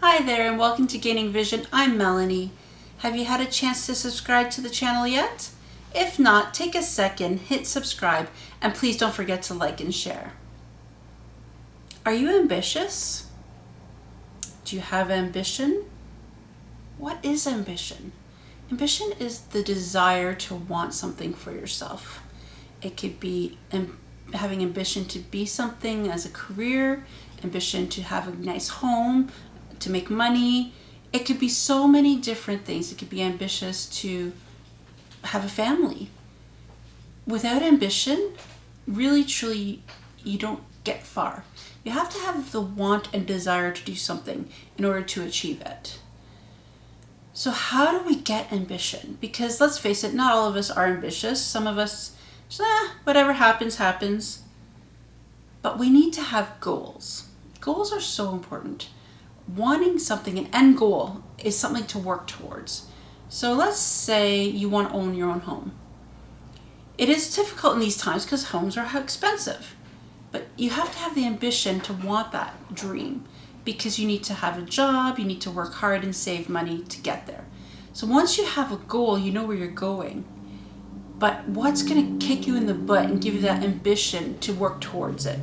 Hi there and welcome to Gaining Vision. I'm Melanie. Have you had a chance to subscribe to the channel yet? If not, take a second, hit subscribe, and please don't forget to like and share. Are you ambitious? Do you have ambition? What is ambition? Ambition is the desire to want something for yourself. It could be having ambition to be something as a career, ambition to have a nice home, to make money. It could be so many different things. It could be ambitious to have a family. Without ambition, really truly, you don't get far. You have to have the want and desire to do something in order to achieve it. So how do we get ambition? Because let's face it, not all of us are ambitious. Some of us, whatever happens, happens. But we need to have goals. Goals are so important. Wanting something, an end goal, is something to work towards. So let's say you want to own your own home. It is difficult in these times because homes are expensive. But you have to have the ambition to want that dream because you need to have a job, you need to work hard and save money to get there. So once you have a goal, you know where you're going. But what's going to kick you in the butt and give you that ambition to work towards it?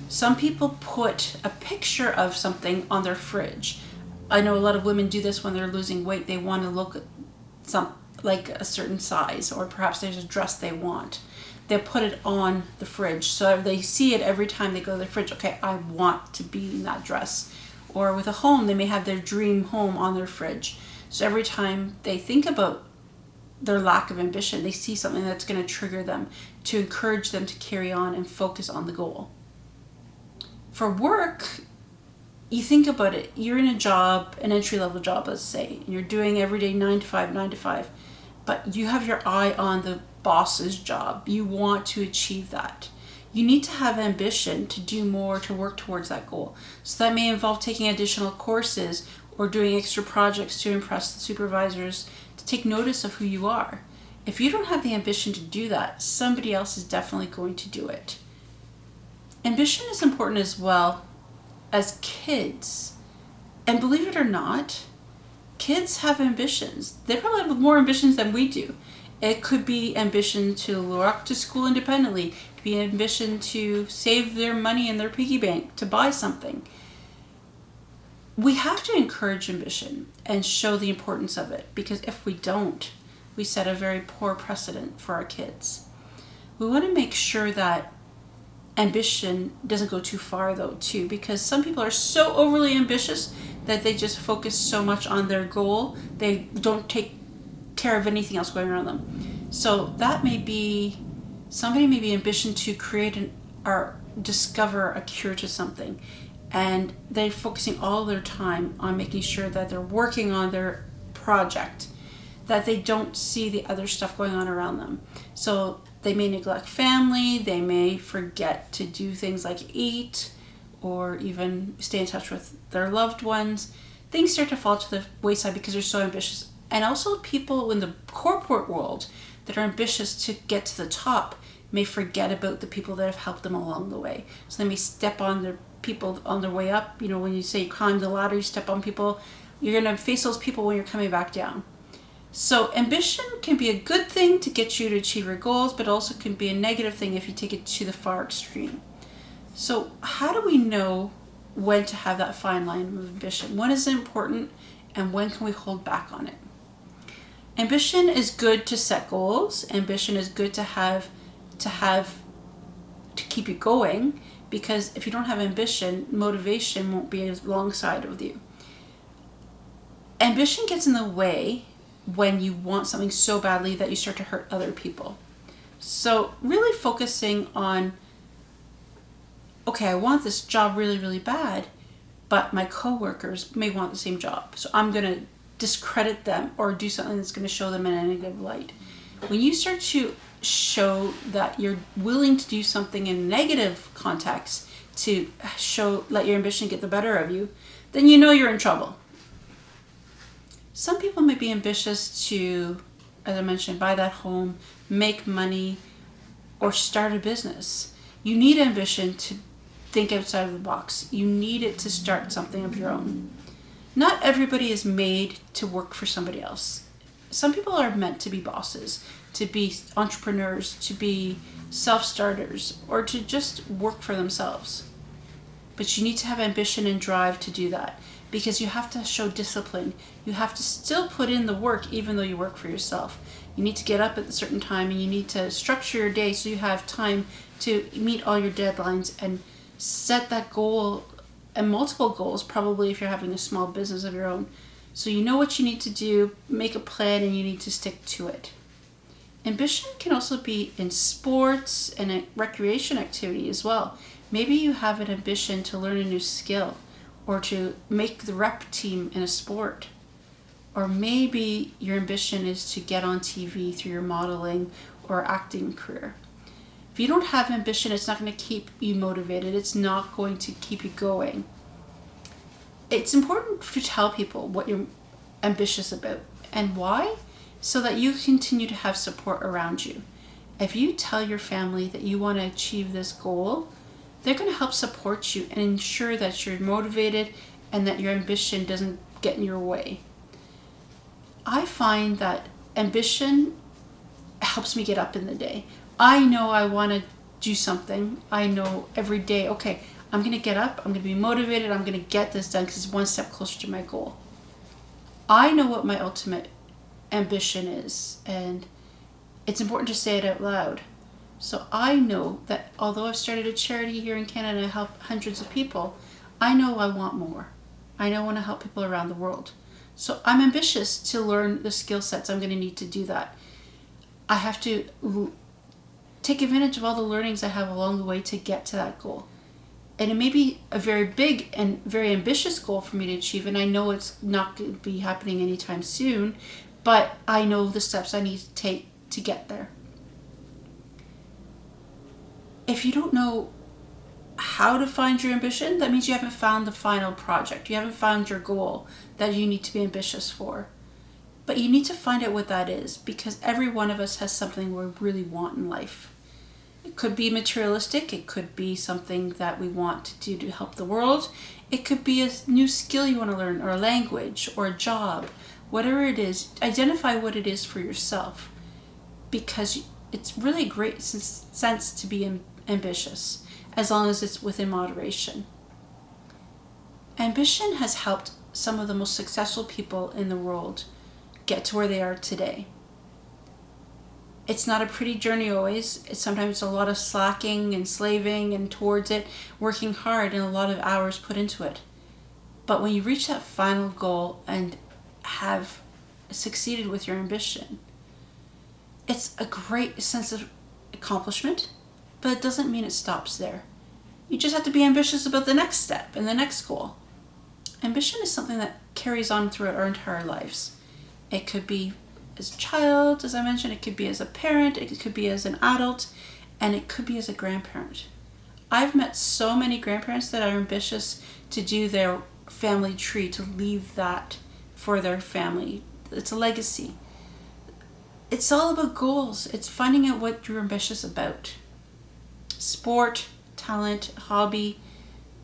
Some people put a picture of something on their fridge. I know a lot of women do this when they're losing weight. They want to look at like a certain size, or perhaps there's a dress they want. They'll put it on the fridge so they see it every time they go to the fridge. Okay, I want to be in that dress. Or with a home, they may have their dream home on their fridge. So every time they think about their lack of ambition, they see something that's going to trigger them to encourage them to carry on and focus on the goal. For work, you think about it. You're in a job, an entry-level job, let's say, and you're doing every day 9 to 5, but you have your eye on the boss's job. You want to achieve that. You need to have ambition to do more to work towards that goal. So that may involve taking additional courses or doing extra projects to impress the supervisors, to take notice of who you are. If you don't have the ambition to do that, somebody else is definitely going to do it. Ambition is important as well as kids. And believe it or not, kids have ambitions. They probably have more ambitions than we do. It could be ambition to walk to school independently. It could be ambition to save their money in their piggy bank to buy something. We have to encourage ambition and show the importance of it, because if we don't, we set a very poor precedent for our kids. We want to make sure that ambition doesn't go too far though too, because some people are so overly ambitious that they just focus so much on their goal they don't take care of anything else going around them. So that may be, somebody may be ambition to create or discover a cure to something, and they're focusing all their time on making sure that they're working on their project, that they don't see the other stuff going on around them. So they may neglect family, they may forget to do things like eat or even stay in touch with their loved ones. Things start to fall to the wayside because they're so ambitious. And also people in the corporate world that are ambitious to get to the top may forget about the people that have helped them along the way. So they may step on their people on their way up. You know, when you say you climb the ladder, you step on people, you're going to face those people when you're coming back down. So ambition can be a good thing to get you to achieve your goals, but also can be a negative thing if you take it to the far extreme. So how do we know when to have that fine line of ambition? When is it important and when can we hold back on it? Ambition is good to set goals. Ambition is good to keep you going, because if you don't have ambition, motivation won't be alongside with you. Ambition gets in the way when you want something so badly that you start to hurt other people. So really focusing on, okay, I want this job really, really bad, but my coworkers may want the same job. So I'm going to discredit them or do something that's going to show them in a negative light. When you start to show that you're willing to do something in negative context to let your ambition get the better of you, then you know you're in trouble. Some people may be ambitious to, as I mentioned, buy that home, make money, or start a business. You need ambition to think outside of the box. You need it to start something of your own. Not everybody is made to work for somebody else. Some people are meant to be bosses, to be entrepreneurs, to be self-starters, or to just work for themselves. But you need to have ambition and drive to do that, because you have to show discipline. You have to still put in the work even though you work for yourself. You need to get up at a certain time, and you need to structure your day so you have time to meet all your deadlines and set that goal, and multiple goals probably if you're having a small business of your own. So you know what you need to do, make a plan, and you need to stick to it. Ambition can also be in sports and a recreation activity as well. Maybe you have an ambition to learn a new skill, or to make the rep team in a sport. Or maybe your ambition is to get on TV through your modeling or acting career. If you don't have ambition, it's not going to keep you motivated. It's not going to keep you going. It's important to tell people what you're ambitious about and why, so that you continue to have support around you. If you tell your family that you want to achieve this goal, they're going to help support you and ensure that you're motivated and that your ambition doesn't get in your way. I find that ambition helps me get up in the day. I know I want to do something. I know every day, okay, I'm going to get up, I'm going to be motivated, I'm going to get this done because it's one step closer to my goal. I know what my ultimate ambition is, and it's important to say it out loud. So I know that although I've started a charity here in Canada and I help hundreds of people, I know I want more. I know I want to help people around the world. So I'm ambitious to learn the skill sets I'm going to need to do that. I have to take advantage of all the learnings I have along the way to get to that goal. And it may be a very big and very ambitious goal for me to achieve, and I know it's not going to be happening anytime soon, but I know the steps I need to take to get there. If you don't know how to find your ambition, that means you haven't found the final project. You haven't found your goal that you need to be ambitious for. But you need to find out what that is, because every one of us has something we really want in life. It could be materialistic. It could be something that we want to do to help the world. It could be a new skill you want to learn, or a language, or a job. Whatever it is, identify what it is for yourself, because it's really a great sense to be ambitious, as long as it's within moderation. Ambition has helped some of the most successful people in the world get to where they are today. It's not a pretty journey always. It's sometimes a lot of slacking and slaving and towards it, working hard and a lot of hours put into it. But when you reach that final goal and have succeeded with your ambition, it's a great sense of accomplishment, but it doesn't mean it stops there. You just have to be ambitious about the next step and the next goal. Ambition is something that carries on throughout our entire lives. It could be as a child, as I mentioned, it could be as a parent, it could be as an adult, and it could be as a grandparent. I've met so many grandparents that are ambitious to do their family tree, to leave that for their family. It's a legacy. It's all about goals. It's finding out what you're ambitious about. Sport, talent, hobby,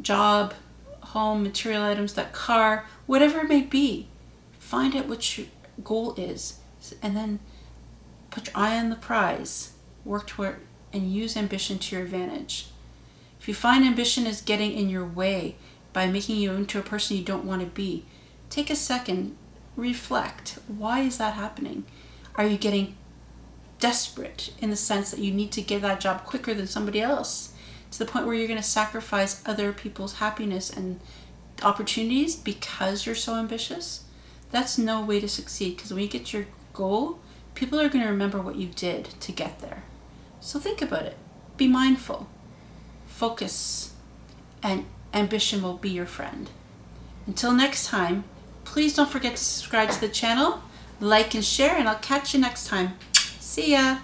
job, home, material items, that car, whatever it may be. Find out what your goal is, and then put your eye on the prize. Work toward it and use ambition to your advantage. If you find ambition is getting in your way by making you into a person you don't want to be, take a second, reflect. Why is that happening? Are you getting desperate in the sense that you need to get that job quicker than somebody else, to the point where you're going to sacrifice other people's happiness and opportunities because you're so ambitious? That's no way to succeed, because when you get your goal, people are going to remember what you did to get there. So think about it. Be mindful. Focus. And ambition will be your friend. Until next time, please don't forget to subscribe to the channel, like and share, and I'll catch you next time. See ya!